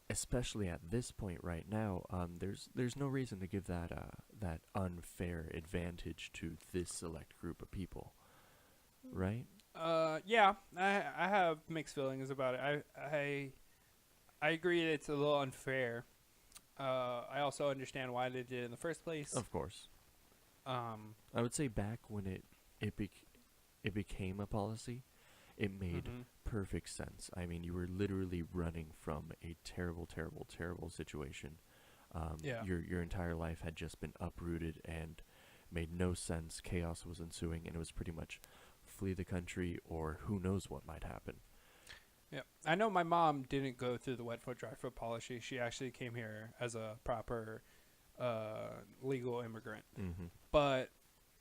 especially at this point right now, there's no reason to give that unfair advantage to this select group of people, right? Yeah, I have mixed feelings about it. I agree that it's a little unfair. I also understand why they did it in the first place. Of course. Um, I would say back when it became a policy, it made perfect sense. I mean, you were literally running from a terrible, terrible, terrible situation. Yeah. Your entire life had just been uprooted and made no sense. Chaos was ensuing, and it was pretty much flee the country or who knows what might happen. Yeah, I know my mom didn't go through the wet foot, dry foot policy. She actually came here as a proper legal immigrant. Mm-hmm. But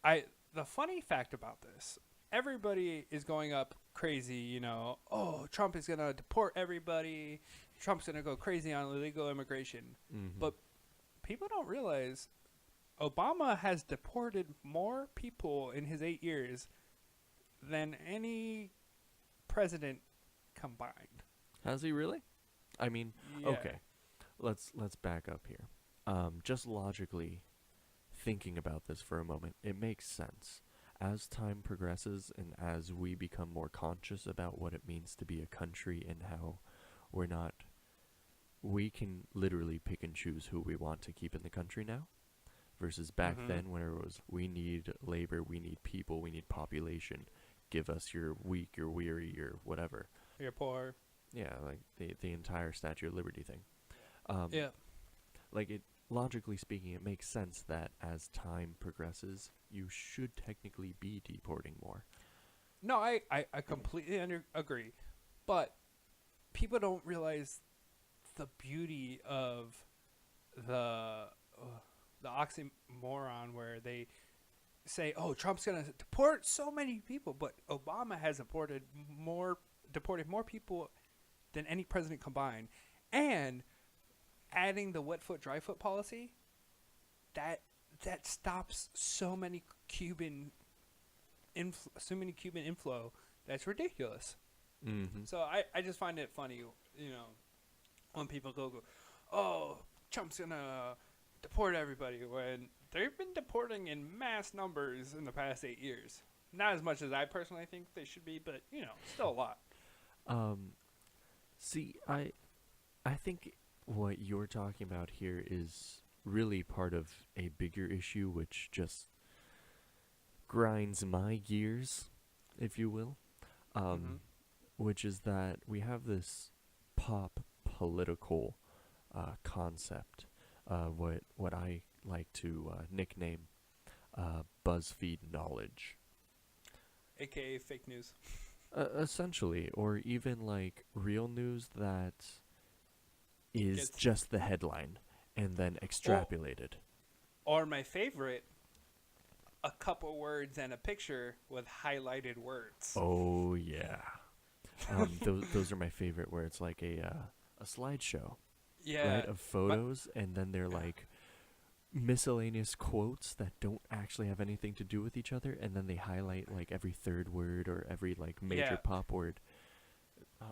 the funny fact about this, everybody is going up crazy, you know, oh, Trump is going to deport everybody. Trump's going to go crazy on illegal immigration. Mm-hmm. But people don't realize Obama has deported more people in his 8 years than any president combined. Has he really? I mean, Yeah. okay. Let's back up here. Just logically thinking about this for a moment, it makes sense. As time progresses and as we become more conscious about what it means to be a country and how we can literally pick and choose who we want to keep in the country now, versus back then when it was, we need labor, we need people, we need population, give us your weak, your weary, your whatever. You're poor. Yeah, like the entire Statue of Liberty thing. Yeah. Like, it, logically speaking, it makes sense that as time progresses, you should technically be deporting more. No, I completely agree. But people don't realize the beauty of the oxymoron where they say, oh, Trump's going to deport so many people, but Obama has deported more people than any president combined. And adding the wet foot, dry foot policy, that stops so many Cuban inflow. That's ridiculous. Mm-hmm. So I just find it funny, you know, when people go, oh, Trump's gonna deport everybody, when they've been deporting in mass numbers in the past 8 years. Not as much as I personally think they should be, but you know, still a lot. See, I think what you're talking about here is really part of a bigger issue, which just grinds my gears, if you will. Which is that we have this pop political concept, what I like to nickname BuzzFeed knowledge. AKA fake news. Essentially, or even like real news that is just the headline and then extrapolated. Or my favorite, a couple words and a picture with highlighted words. Oh yeah. Those are my favorite, where it's like a slideshow, Yeah, right, of photos, and then they're like miscellaneous quotes that don't actually have anything to do with each other, and then they highlight like every third word or every like major pop word.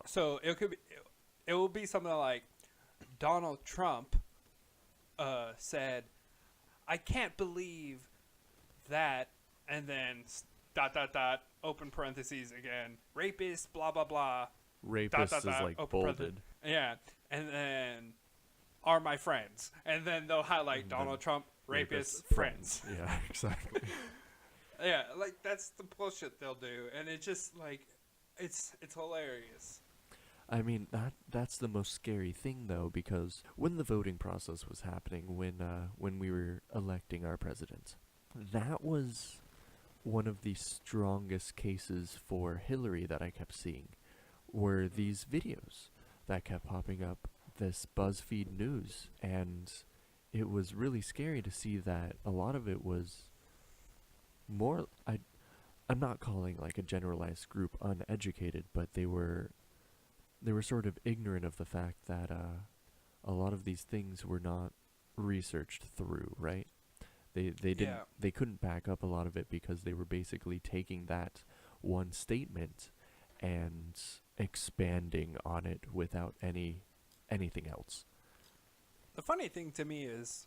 So it will be something like Donald Trump said, "I can't believe that," and then ... open parentheses again, rapist, blah blah blah. Rapist is like bolded. Yeah, and then are my friends, and then they'll highlight And Donald then Trump, rapist, friends. Yeah, exactly. Yeah, like that's the bullshit they'll do, and it just like it's hilarious. I mean, that's the most scary thing, though, because when the voting process was happening, when we were electing our president, that was one of the strongest cases for Hillary that I kept seeing, were these videos that kept popping up, this BuzzFeed news, and it was really scary to see that a lot of it was more, I'm not calling like a generalized group uneducated, but they were sort of ignorant of the fact that a lot of these things were not researched through, right? They couldn't back up a lot of it because they were basically taking that one statement and expanding on it without anything else. The funny thing to me is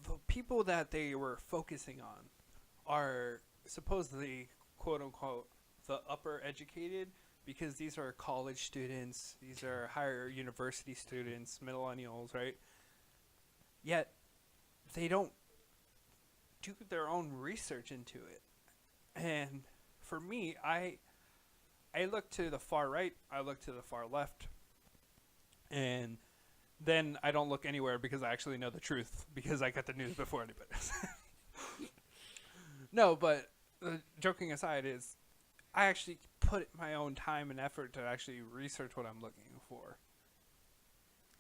the people that they were focusing on are supposedly, quote unquote, the upper educated, because these are college students, these are higher university students, millennials, right? Yet they don't do their own research into it. And for me, I look to the far right, I look to the far left, and then I don't look anywhere because I actually know the truth because I got the news before anybody else. No, but joking aside is I actually put my own time and effort to actually research what I'm looking for.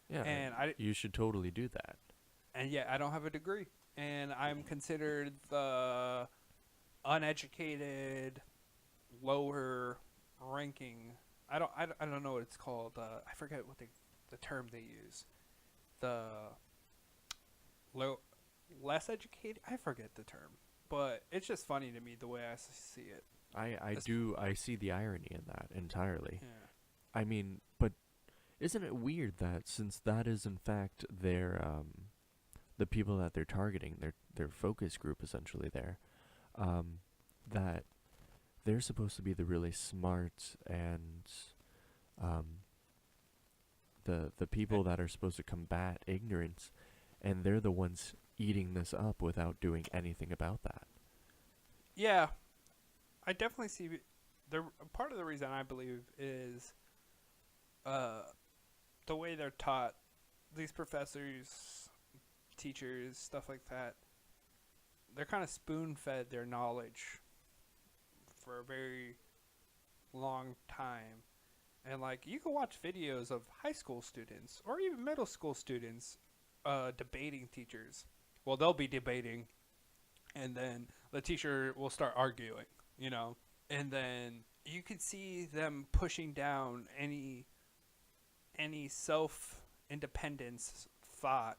Yeah, And you should totally do that. And yet I don't have a degree, and I'm considered the uneducated, lower ranking. I don't know what it's called. I forget what the term they use. The less educated. I forget the term, but it's just funny to me the way I see it. I see the irony in that entirely. Yeah. I mean, but isn't it weird that since that is in fact their the people that they're targeting, their focus group essentially there, that they're supposed to be the really smart and the people that are supposed to combat ignorance, and they're the ones eating this up without doing anything about that. Yeah, I definitely see the part of the reason I believe is the way they're taught. These professors, teachers, stuff like that, they're kind of spoon-fed their knowledge for a very long time. And like you can watch videos of high school students or even middle school students debating teachers. Well, they'll be debating, and then the teacher will start arguing, you know, and then you can see them pushing down any self-independence thought,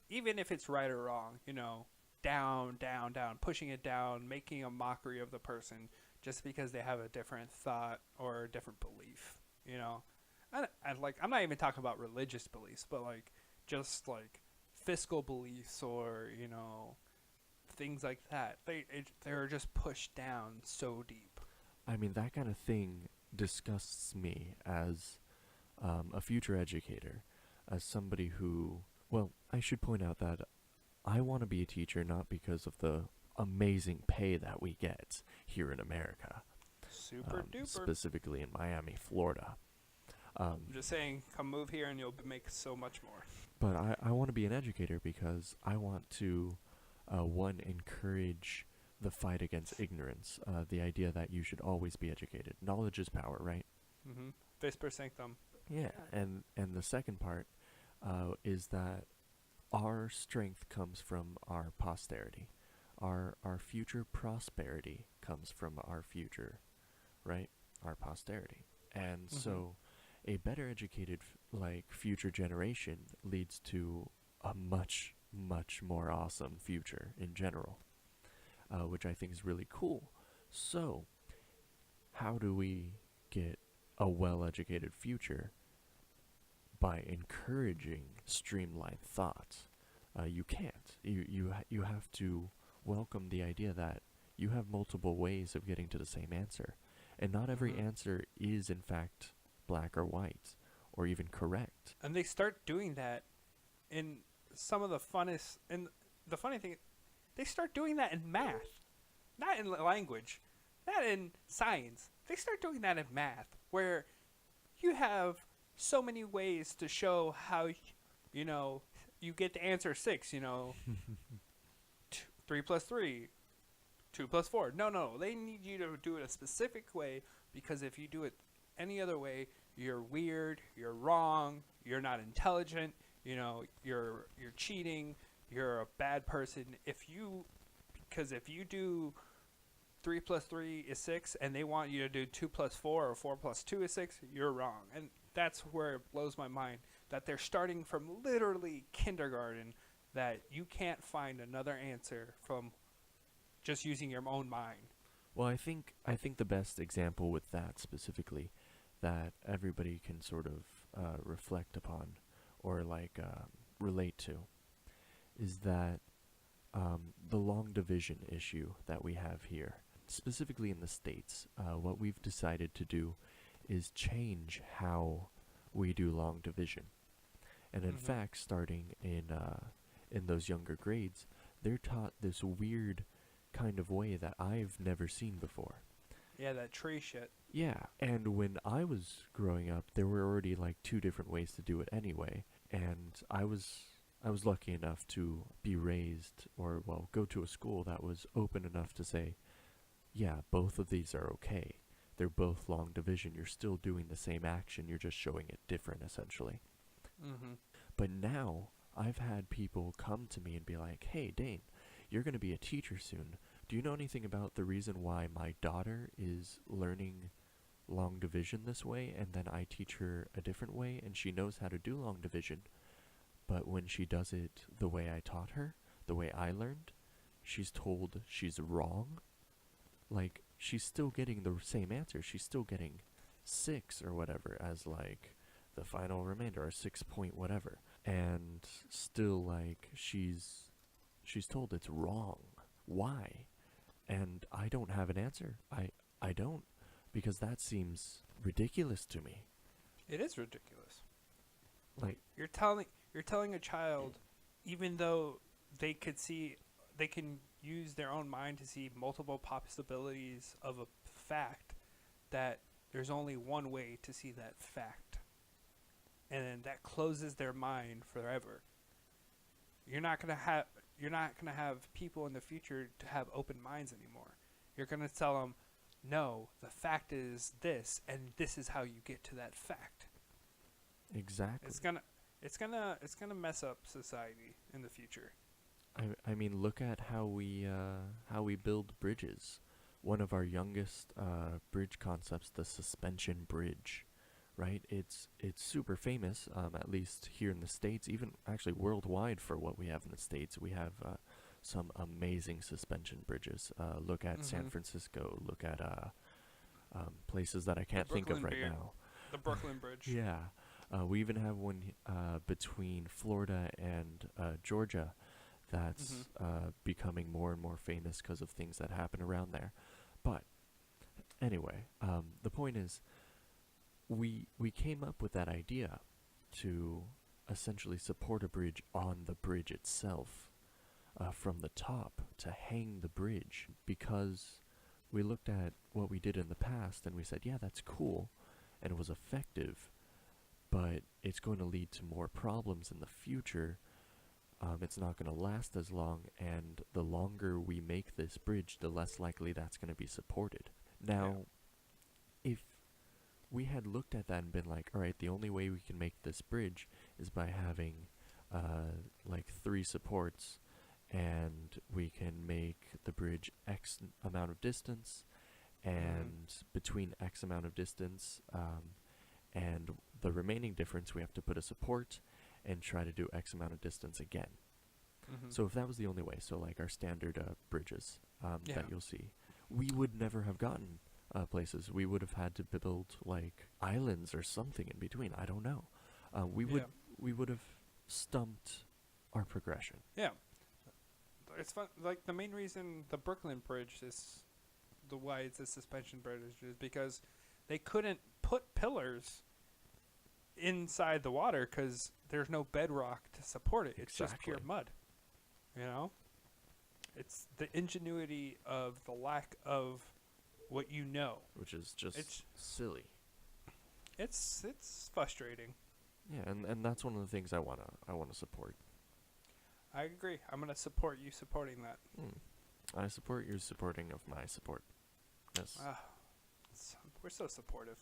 even if it's right or wrong, you know, down, pushing it down, making a mockery of the person just because they have a different thought or a different belief, you know. I'm not even talking about religious beliefs, but like just like fiscal beliefs or, you know, things like that. They're just pushed down so deep. I mean, that kind of thing disgusts me as a future educator, as somebody who, well, I should point out that I want to be a teacher not because of the amazing pay that we get here in America. Super duper. Specifically in Miami, Florida. I'm just saying, come move here and you'll make so much more. But I want to be an educator because I want to, one, encourage the fight against ignorance. The idea that you should always be educated. Knowledge is power, right? Mm-hmm. Vesper sanctum. Yeah, and the second part is that our strength comes from our posterity. Our future prosperity comes from our future, right? Our posterity. And so a better educated future generation leads to a much, much more awesome future in general, which I think is really cool. So how do we get a well-educated future? By encouraging streamlined thought. You can't. You have to welcome the idea that you have multiple ways of getting to the same answer. And not every answer is, in fact, black or white, or even correct. And they start doing that in some of the funnest... And the funny thing, they start doing that in math. Not in language. Not in science. They start doing that in math, where you have so many ways to show how, you know, you get the answer 6, you know. 3 plus 3, 2 plus 4. No. They need you to do it a specific way, because if you do it any other way, you're weird, you're wrong, you're not intelligent, you know, you're cheating, you're a bad person. Because if you do 3 plus 3 is 6, and they want you to do 2 plus 4 or 4 plus 2 is 6, you're wrong. And that's where it blows my mind, that they're starting from literally kindergarten that you can't find another answer from just using your own mind. Well, I think the best example with that specifically that everybody can sort of reflect upon or like relate to is that the long division issue that we have here, specifically in the States. What we've decided to do is change how we do long division, and in fact, starting in those younger grades, they're taught this weird kind of way that I've never seen before. Yeah, that tree shit. Yeah, and when I was growing up, there were already like two different ways to do it anyway, and I was lucky enough to be raised or well, go to a school that was open enough to say, yeah, both of these are okay. They're both long division. You're still doing the same action, you're just showing it different essentially. Mm-hmm. But now I've had people come to me and be like, "Hey, Dane, you're going to be a teacher soon. Do you know anything about the reason why my daughter is learning long division this way, and then I teach her a different way, and she knows how to do long division, but when she does it the way I taught her, the way I learned, she's told she's wrong? Like, she's still getting the same answer. She's still getting 6 or whatever as, like, the final remainder, or 6 point whatever. And still, like, she's told it's wrong. Why? And I don't have an answer. I don't, because that seems ridiculous to me. It is ridiculous. Like, You're telling a child, even though they can use their own mind to see multiple possibilities of a fact, that there's only one way to see that fact, and then that closes their mind forever. You're not gonna have people in the future to have open minds anymore. You're gonna tell them, no, the fact is this, and this is how you get to that fact. exactly. It's gonna mess up society in the future. I mean, look at how we build bridges. One of our youngest bridge concepts, the suspension bridge, right? It's super famous, at least here in the States, even actually worldwide for what we have in the States. We have some amazing suspension bridges. Look at San Francisco. Look at places that I can't think of right now. The Brooklyn Bridge. Yeah. We even have one between Florida and Georgia that's becoming more and more famous because of things that happen around there. But anyway, the point is, we came up with that idea to essentially support a bridge on the bridge itself, from the top, to hang the bridge, because we looked at what we did in the past and we said, yeah, that's cool, and it was effective, but it's going to lead to more problems in the future. It's not going to last as long, and the longer we make this bridge, the less likely that's going to be supported. Now, if we had looked at that and been like, all right, the only way we can make this bridge is by having like 3 supports, and we can make the bridge X amount of distance, and between X amount of distance and the remaining difference, we have to put a support and try to do X amount of distance again. So if that was the only way, so like our standard bridges that you'll see, we would never have gotten places. We would have had to build like islands or something in between. I don't know. We would have stumped our progression. Yeah. It's fun. Like, the main reason the Brooklyn Bridge is why it's a suspension bridge is because they couldn't put pillars inside the water because there's no bedrock to support it. It's just pure mud. You know? It's the ingenuity of the lack of what you know. Which is just silly. It's frustrating. Yeah, and that's one of the things I wanna support. I agree. I'm gonna support you supporting that. I support your supporting of my support. Yes. We're so supportive.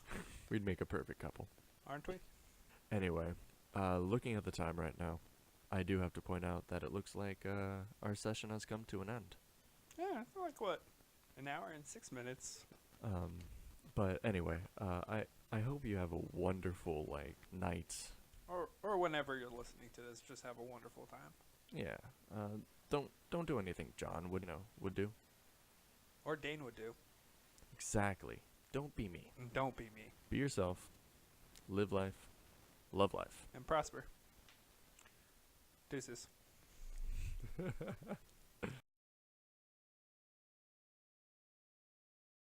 We'd make a perfect couple. Aren't we? Anyway, looking at the time right now, I do have to point out that it looks like our session has come to an end. Yeah, like what? An hour and 6 minutes. But anyway, I hope you have a wonderful night. Or whenever you're listening to this, just have a wonderful time. Yeah. Don't do anything John would do. Or Dane would do. Exactly. Don't be me. And don't be me. Be yourself. Live life. Love life. And prosper. Deuces.